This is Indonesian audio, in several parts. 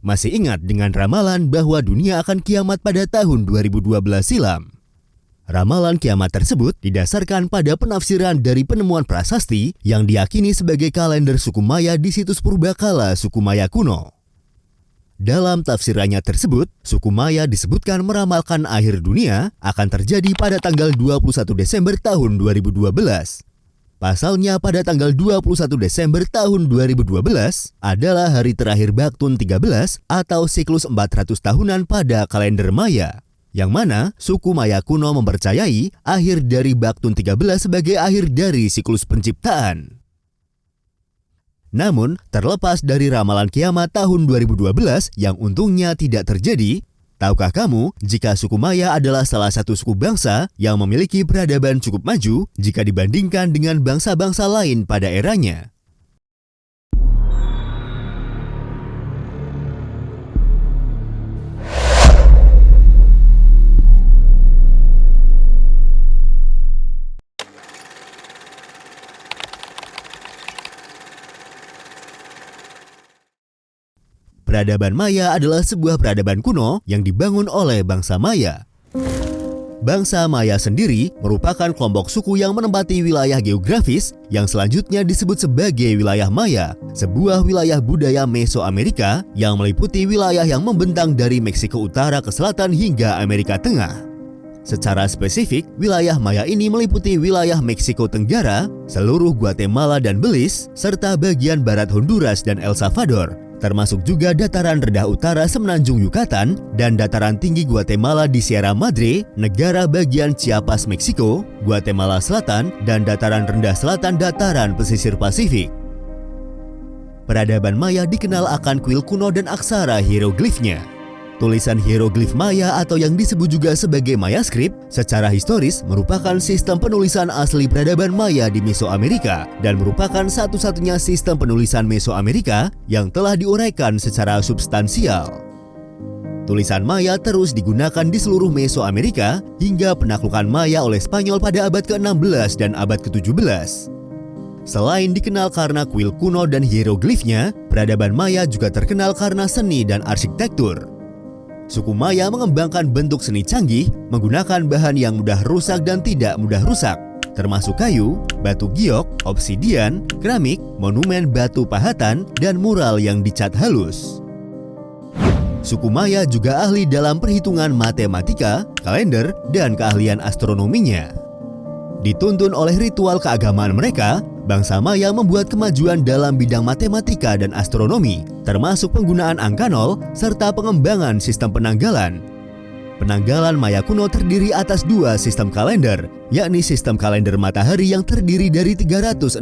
Masih ingat dengan ramalan bahwa dunia akan kiamat pada tahun 2012 silam? Ramalan kiamat tersebut didasarkan pada penafsiran dari penemuan prasasti yang diyakini sebagai kalender suku Maya di situs purbakala suku Maya kuno. Dalam tafsirannya tersebut, suku Maya disebutkan meramalkan akhir dunia akan terjadi pada tanggal 21 Desember tahun 2012. Pasalnya pada tanggal 21 Desember tahun 2012 adalah hari terakhir Baktun 13 atau siklus 400 tahunan pada kalender Maya, yang mana suku Maya kuno mempercayai akhir dari Baktun 13 sebagai akhir dari siklus penciptaan. Namun, terlepas dari ramalan kiamat tahun 2012 yang untungnya tidak terjadi, tahukah kamu jika suku Maya adalah salah satu suku bangsa yang memiliki peradaban cukup maju jika dibandingkan dengan bangsa-bangsa lain pada eranya? Peradaban Maya adalah sebuah peradaban kuno yang dibangun oleh bangsa Maya. Bangsa Maya sendiri merupakan kelompok suku yang menempati wilayah geografis yang selanjutnya disebut sebagai wilayah Maya, sebuah wilayah budaya Mesoamerika yang meliputi wilayah yang membentang dari Meksiko Utara ke selatan hingga Amerika Tengah. Secara spesifik, wilayah Maya ini meliputi wilayah Meksiko Tenggara, seluruh Guatemala dan Belize, serta bagian barat Honduras dan El Salvador, termasuk juga dataran rendah utara semenanjung Yucatan dan dataran tinggi Guatemala di Sierra Madre, negara bagian Chiapas, Meksiko, Guatemala Selatan, dan dataran rendah selatan dataran pesisir Pasifik. Peradaban Maya dikenal akan kuil kuno dan aksara hieroglifnya. Tulisan hieroglif Maya atau yang disebut juga sebagai Maya script secara historis merupakan sistem penulisan asli peradaban Maya di Mesoamerika dan merupakan satu-satunya sistem penulisan Mesoamerika yang telah diuraikan secara substansial. Tulisan Maya terus digunakan di seluruh Mesoamerika hingga penaklukan Maya oleh Spanyol pada abad ke-16 dan abad ke-17. Selain dikenal karena kuil kuno dan hieroglifnya, peradaban Maya juga terkenal karena seni dan arsitektur. Suku Maya mengembangkan bentuk seni canggih menggunakan bahan yang mudah rusak dan tidak mudah rusak, termasuk kayu, batu giok, obsidian, keramik, monumen batu pahatan, dan mural yang dicat halus. Suku Maya juga ahli dalam perhitungan matematika, kalender, dan keahlian astronominya. Dituntun oleh ritual keagamaan mereka, bangsa Maya membuat kemajuan dalam bidang matematika dan astronomi, termasuk penggunaan angka nol serta pengembangan sistem penanggalan. Penanggalan Maya kuno terdiri atas dua sistem kalender, yakni sistem kalender matahari yang terdiri dari 365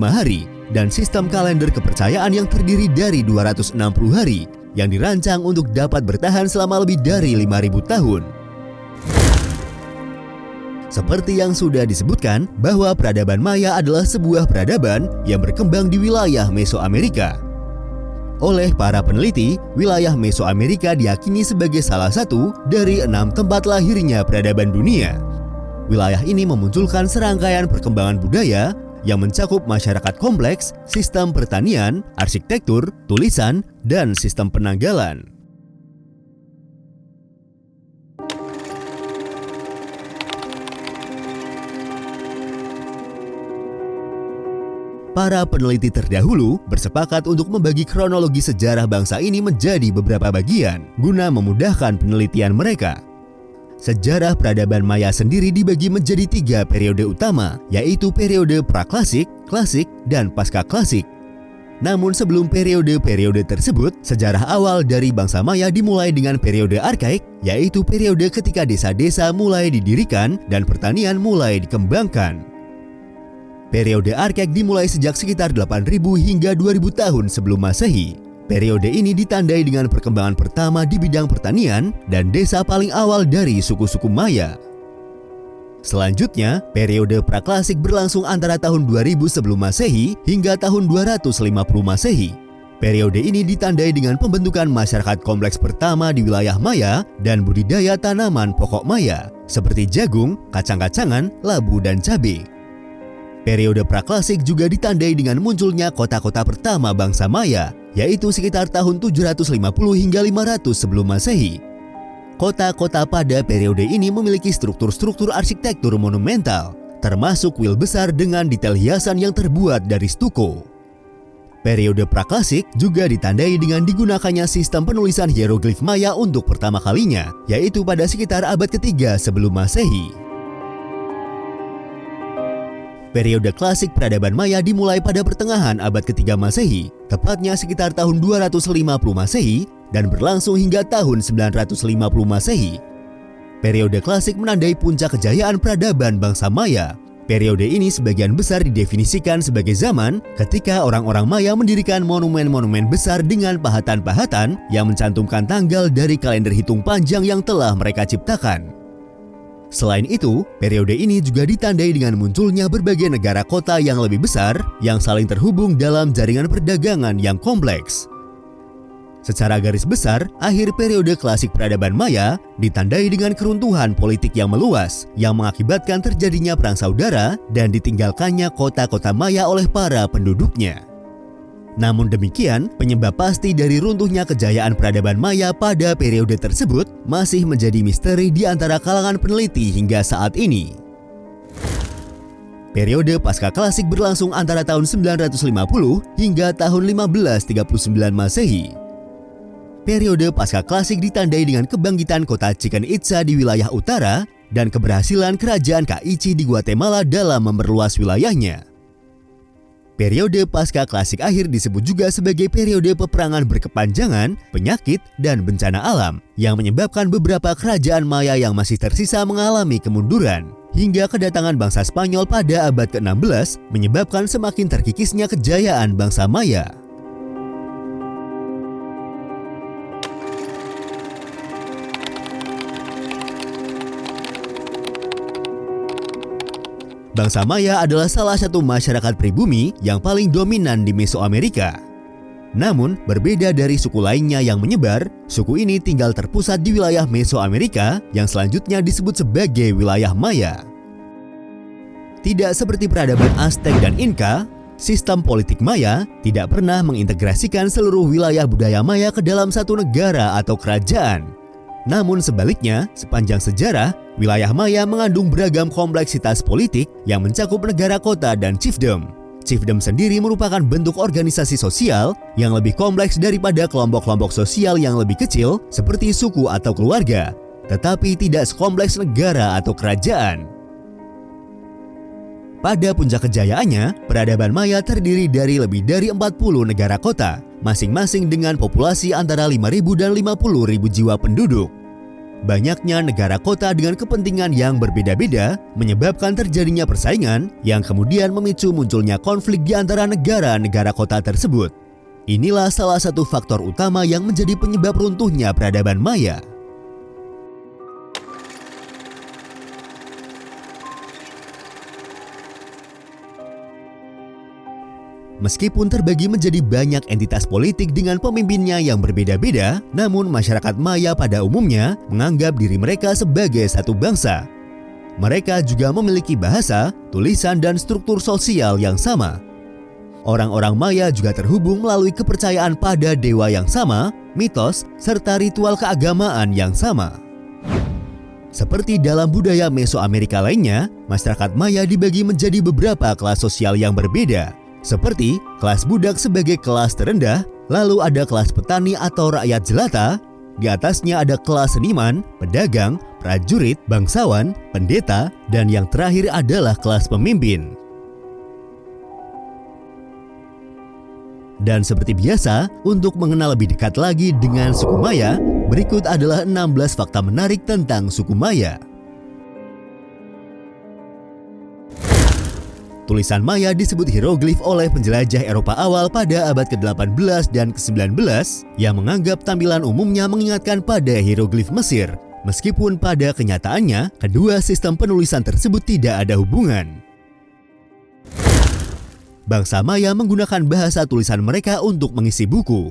hari dan sistem kalender kepercayaan yang terdiri dari 260 hari yang dirancang untuk dapat bertahan selama lebih dari 5.000 tahun. Seperti yang sudah disebutkan bahwa peradaban Maya adalah sebuah peradaban yang berkembang di wilayah Mesoamerika. Oleh para peneliti, wilayah Mesoamerika diyakini sebagai salah satu dari 6 tempat lahirnya peradaban dunia. Wilayah ini memunculkan serangkaian perkembangan budaya yang mencakup masyarakat kompleks, sistem pertanian, arsitektur, tulisan, dan sistem penanggalan. Para peneliti terdahulu bersepakat untuk membagi kronologi sejarah bangsa ini menjadi beberapa bagian guna memudahkan penelitian mereka. Sejarah peradaban Maya sendiri dibagi menjadi 3 periode utama, yaitu periode praklasik, klasik, dan pasca-klasik. Namun sebelum periode-periode tersebut, sejarah awal dari bangsa Maya dimulai dengan periode arkaik, yaitu periode ketika desa-desa mulai didirikan dan pertanian mulai dikembangkan. Periode arkaik dimulai sejak sekitar 8.000 hingga 2.000 tahun sebelum Masehi. Periode ini ditandai dengan perkembangan pertama di bidang pertanian dan desa paling awal dari suku-suku Maya. Selanjutnya, periode praklasik berlangsung antara tahun 2000 sebelum Masehi hingga tahun 250 Masehi. Periode ini ditandai dengan pembentukan masyarakat kompleks pertama di wilayah Maya dan budidaya tanaman pokok Maya seperti jagung, kacang-kacangan, labu, dan cabai. Periode praklasik juga ditandai dengan munculnya kota-kota pertama bangsa Maya, yaitu sekitar tahun 750 hingga 500 sebelum Masehi. Kota-kota pada periode ini memiliki struktur-struktur arsitektur monumental, termasuk kuil besar dengan detail hiasan yang terbuat dari stuko. Periode praklasik juga ditandai dengan digunakannya sistem penulisan hieroglif Maya untuk pertama kalinya, yaitu pada sekitar abad ketiga sebelum Masehi. Periode klasik peradaban Maya dimulai pada pertengahan abad ketiga Masehi, tepatnya sekitar tahun 250 Masehi, dan berlangsung hingga tahun 950 Masehi. Periode klasik menandai puncak kejayaan peradaban bangsa Maya. Periode ini sebagian besar didefinisikan sebagai zaman ketika orang-orang Maya mendirikan monumen-monumen besar dengan pahatan-pahatan yang mencantumkan tanggal dari kalender hitung panjang yang telah mereka ciptakan. Selain itu, periode ini juga ditandai dengan munculnya berbagai negara kota yang lebih besar yang saling terhubung dalam jaringan perdagangan yang kompleks. Secara garis besar, akhir periode klasik peradaban Maya ditandai dengan keruntuhan politik yang meluas yang mengakibatkan terjadinya perang saudara dan ditinggalkannya kota-kota Maya oleh para penduduknya. Namun demikian, penyebab pasti dari runtuhnya kejayaan peradaban Maya pada periode tersebut masih menjadi misteri di antara kalangan peneliti hingga saat ini. Periode pasca klasik berlangsung antara tahun 950 hingga tahun 1539 Masehi. Periode pasca klasik ditandai dengan kebangkitan kota Chichen Itza di wilayah utara dan keberhasilan kerajaan Kaichi di Guatemala dalam memperluas wilayahnya. Periode pasca klasik akhir disebut juga sebagai periode peperangan berkepanjangan, penyakit, dan bencana alam yang menyebabkan beberapa kerajaan Maya yang masih tersisa mengalami kemunduran. Hingga kedatangan bangsa Spanyol pada abad ke-16 menyebabkan semakin terkikisnya kejayaan bangsa Maya. Bangsa Maya adalah salah satu masyarakat pribumi yang paling dominan di Mesoamerika. Namun, berbeda dari suku lainnya yang menyebar, suku ini tinggal terpusat di wilayah Mesoamerika yang selanjutnya disebut sebagai wilayah Maya. Tidak seperti peradaban Aztec dan Inca, sistem politik Maya tidak pernah mengintegrasikan seluruh wilayah budaya Maya ke dalam satu negara atau kerajaan. Namun sebaliknya, sepanjang sejarah, wilayah Maya mengandung beragam kompleksitas politik yang mencakup negara kota dan chiefdom. Chiefdom sendiri merupakan bentuk organisasi sosial yang lebih kompleks daripada kelompok-kelompok sosial yang lebih kecil seperti suku atau keluarga, tetapi tidak sekompleks negara atau kerajaan. Pada puncak kejayaannya, peradaban Maya terdiri dari lebih dari 40 negara kota, masing-masing dengan populasi antara 5.000 dan 50.000 jiwa penduduk. Banyaknya negara kota dengan kepentingan yang berbeda-beda menyebabkan terjadinya persaingan yang kemudian memicu munculnya konflik di antara negara-negara kota tersebut. Inilah salah satu faktor utama yang menjadi penyebab runtuhnya peradaban Maya. Meskipun terbagi menjadi banyak entitas politik dengan pemimpinnya yang berbeda-beda, namun masyarakat Maya pada umumnya menganggap diri mereka sebagai satu bangsa. Mereka juga memiliki bahasa, tulisan, dan struktur sosial yang sama. Orang-orang Maya juga terhubung melalui kepercayaan pada dewa yang sama, mitos, serta ritual keagamaan yang sama. Seperti dalam budaya Mesoamerika lainnya, masyarakat Maya dibagi menjadi beberapa kelas sosial yang berbeda. Seperti kelas budak sebagai kelas terendah, lalu ada kelas petani atau rakyat jelata, di atasnya ada kelas seniman, pedagang, prajurit, bangsawan, pendeta, dan yang terakhir adalah kelas pemimpin. Dan seperti biasa, untuk mengenal lebih dekat lagi dengan suku Maya, berikut adalah 16 fakta menarik tentang suku Maya. Tulisan Maya disebut hieroglif oleh penjelajah Eropa awal pada abad ke-18 dan ke-19 yang menganggap tampilan umumnya mengingatkan pada hieroglif Mesir. Meskipun pada kenyataannya, kedua sistem penulisan tersebut tidak ada hubungan. Bangsa Maya menggunakan bahasa tulisan mereka untuk mengisi buku.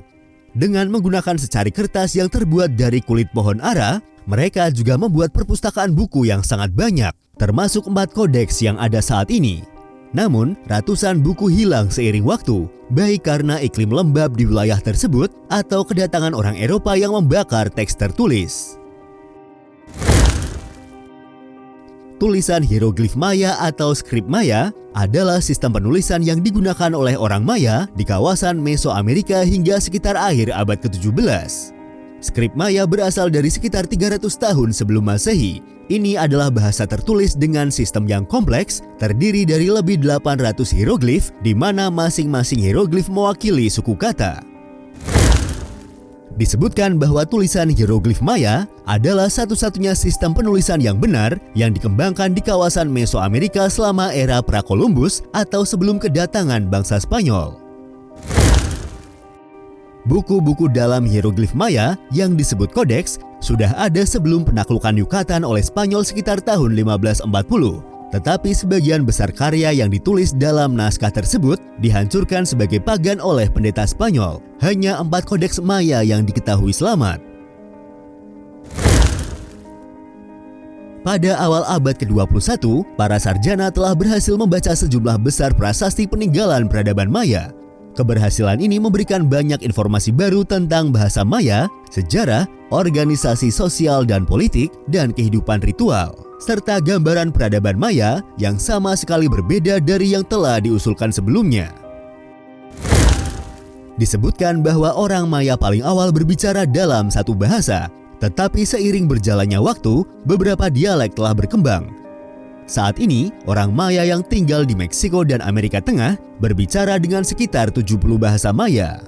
Dengan menggunakan secari kertas yang terbuat dari kulit pohon ara, mereka juga membuat perpustakaan buku yang sangat banyak, termasuk 4 kodeks yang ada saat ini. Namun, ratusan buku hilang seiring waktu, baik karena iklim lembab di wilayah tersebut atau kedatangan orang Eropa yang membakar teks tertulis. Tulisan hieroglif Maya atau skrip Maya adalah sistem penulisan yang digunakan oleh orang Maya di kawasan Mesoamerika hingga sekitar akhir abad ke-17. Skrip Maya berasal dari sekitar 300 tahun sebelum Masehi. Ini adalah bahasa tertulis dengan sistem yang kompleks, terdiri dari lebih 800 hieroglif, di mana masing-masing hieroglif mewakili suku kata. Disebutkan bahwa tulisan hieroglif Maya adalah satu-satunya sistem penulisan yang benar yang dikembangkan di kawasan Mesoamerika selama era pra-Columbus atau sebelum kedatangan bangsa Spanyol. Buku-buku dalam hieroglif Maya yang disebut kodeks sudah ada sebelum penaklukan Yucatan oleh Spanyol sekitar tahun 1540. Tetapi sebagian besar karya yang ditulis dalam naskah tersebut dihancurkan sebagai pagan oleh pendeta Spanyol. Hanya 4 kodeks Maya yang diketahui selamat. Pada awal abad ke-21, para sarjana telah berhasil membaca sejumlah besar prasasti peninggalan peradaban Maya. Keberhasilan ini memberikan banyak informasi baru tentang bahasa Maya, sejarah, organisasi sosial dan politik, dan kehidupan ritual, serta gambaran peradaban Maya yang sama sekali berbeda dari yang telah diusulkan sebelumnya. Disebutkan bahwa orang Maya paling awal berbicara dalam satu bahasa, tetapi seiring berjalannya waktu, beberapa dialek telah berkembang. Saat ini, orang Maya yang tinggal di Meksiko dan Amerika Tengah berbicara dengan sekitar 70 bahasa Maya.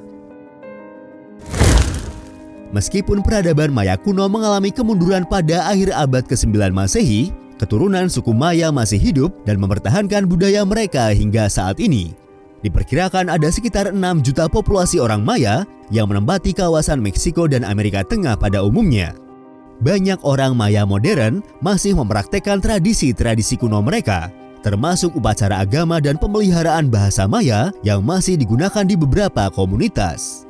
Meskipun peradaban Maya kuno mengalami kemunduran pada akhir abad ke-9 Masehi, keturunan suku Maya masih hidup dan mempertahankan budaya mereka hingga saat ini. Diperkirakan ada sekitar 6 juta populasi orang Maya yang menempati kawasan Meksiko dan Amerika Tengah pada umumnya. Banyak orang Maya modern masih mempraktekkan tradisi-tradisi kuno mereka, termasuk upacara agama dan pemeliharaan bahasa Maya yang masih digunakan di beberapa komunitas.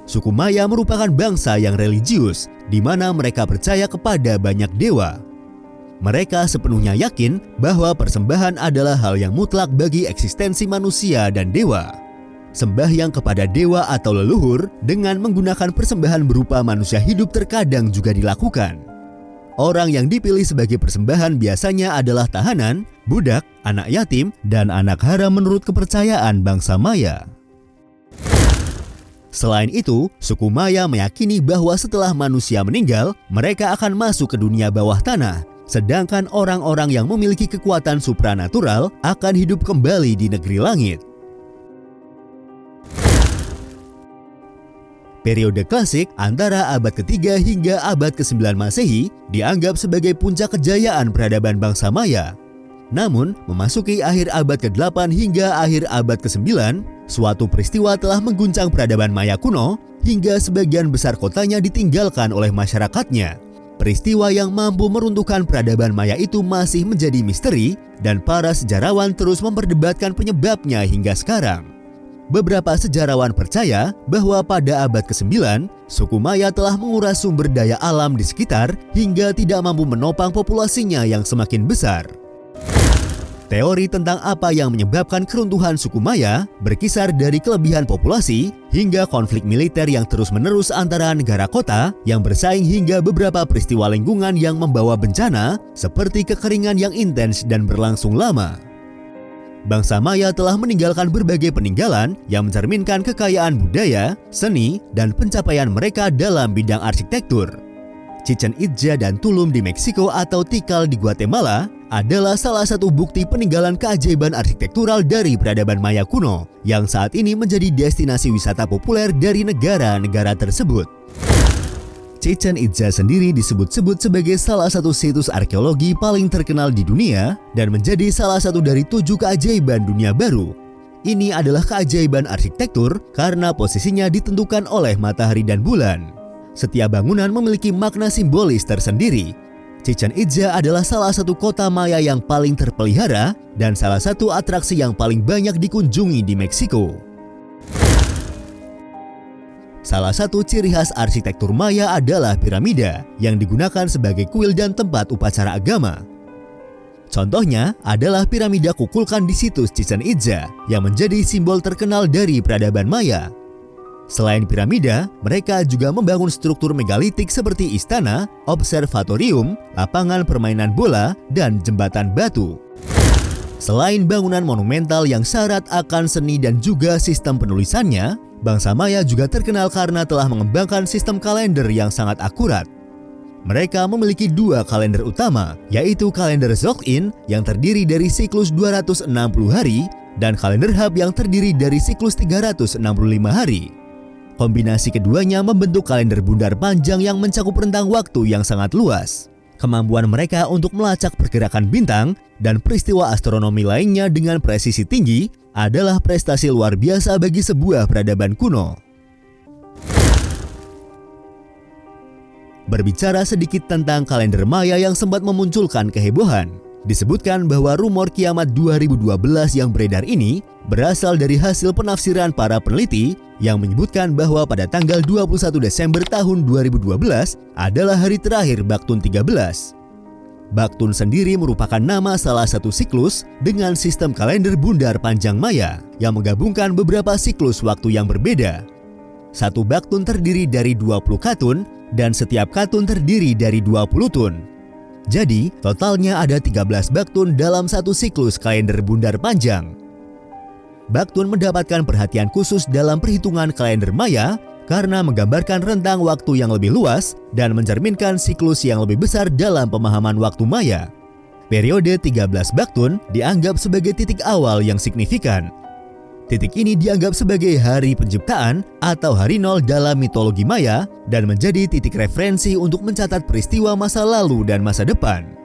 Suku Maya merupakan bangsa yang religius, di mana mereka percaya kepada banyak dewa. Mereka sepenuhnya yakin bahwa persembahan adalah hal yang mutlak bagi eksistensi manusia dan dewa. Sembahyang kepada dewa atau leluhur dengan menggunakan persembahan berupa manusia hidup terkadang juga dilakukan. Orang yang dipilih sebagai persembahan biasanya adalah tahanan, budak, anak yatim, dan anak haram menurut kepercayaan bangsa Maya. Selain itu, suku Maya meyakini bahwa setelah manusia meninggal, mereka akan masuk ke dunia bawah tanah, sedangkan orang-orang yang memiliki kekuatan supranatural akan hidup kembali di negeri langit. Periode klasik antara abad ke-3 hingga abad ke-9 Masehi dianggap sebagai puncak kejayaan peradaban bangsa Maya. Namun, memasuki akhir abad ke-8 hingga akhir abad ke-9, suatu peristiwa telah mengguncang peradaban Maya kuno hingga sebagian besar kotanya ditinggalkan oleh masyarakatnya. Peristiwa yang mampu meruntuhkan peradaban Maya itu masih menjadi misteri dan para sejarawan terus memperdebatkan penyebabnya hingga sekarang. Beberapa sejarawan percaya bahwa pada abad ke-9, suku Maya telah menguras sumber daya alam di sekitar hingga tidak mampu menopang populasinya yang semakin besar. Teori tentang apa yang menyebabkan keruntuhan suku Maya berkisar dari kelebihan populasi hingga konflik militer yang terus-menerus antara negara kota yang bersaing hingga beberapa peristiwa lingkungan yang membawa bencana seperti kekeringan yang intens dan berlangsung lama. Bangsa Maya telah meninggalkan berbagai peninggalan yang mencerminkan kekayaan budaya, seni, dan pencapaian mereka dalam bidang arsitektur. Chichen Itza dan Tulum di Meksiko atau Tikal di Guatemala adalah salah satu bukti peninggalan keajaiban arsitektural dari peradaban Maya kuno yang saat ini menjadi destinasi wisata populer dari negara-negara tersebut. Chichen Itza sendiri disebut-sebut sebagai salah satu situs arkeologi paling terkenal di dunia dan menjadi salah satu dari 7 keajaiban dunia baru. Ini adalah keajaiban arsitektur karena posisinya ditentukan oleh matahari dan bulan. Setiap bangunan memiliki makna simbolis tersendiri. Chichen Itza adalah salah satu kota Maya yang paling terpelihara dan salah satu atraksi yang paling banyak dikunjungi di Meksiko. Salah satu ciri khas arsitektur Maya adalah piramida yang digunakan sebagai kuil dan tempat upacara agama. Contohnya adalah piramida Kukulkan di situs Chichén Itzá yang menjadi simbol terkenal dari peradaban Maya. Selain piramida, mereka juga membangun struktur megalitik seperti istana, observatorium, lapangan permainan bola, dan jembatan batu. Selain bangunan monumental yang syarat akan seni dan juga sistem penulisannya, bangsa Maya juga terkenal karena telah mengembangkan sistem kalender yang sangat akurat. Mereka memiliki dua kalender utama, yaitu kalender Dzogchen yang terdiri dari siklus 260 hari dan kalender Hab yang terdiri dari siklus 365 hari. Kombinasi keduanya membentuk kalender bundar panjang yang mencakup rentang waktu yang sangat luas. Kemampuan mereka untuk melacak pergerakan bintang dan peristiwa astronomi lainnya dengan presisi tinggi adalah prestasi luar biasa bagi sebuah peradaban kuno. Berbicara sedikit tentang kalender Maya yang sempat memunculkan kehebohan, disebutkan bahwa rumor kiamat 2012 yang beredar ini berasal dari hasil penafsiran para peneliti yang menyebutkan bahwa pada tanggal 21 Desember tahun 2012 adalah hari terakhir Baktun 13. Baktun sendiri merupakan nama salah satu siklus dengan sistem kalender bundar panjang Maya yang menggabungkan beberapa siklus waktu yang berbeda. Satu Baktun terdiri dari 20 katun dan setiap katun terdiri dari 20 tun. Jadi, totalnya ada 13 Baktun dalam satu siklus kalender bundar panjang. Baktun mendapatkan perhatian khusus dalam perhitungan kalender Maya karena menggambarkan rentang waktu yang lebih luas dan mencerminkan siklus yang lebih besar dalam pemahaman waktu Maya. Periode 13 Baktun dianggap sebagai titik awal yang signifikan. Titik ini dianggap sebagai hari penciptaan atau hari nol dalam mitologi Maya dan menjadi titik referensi untuk mencatat peristiwa masa lalu dan masa depan.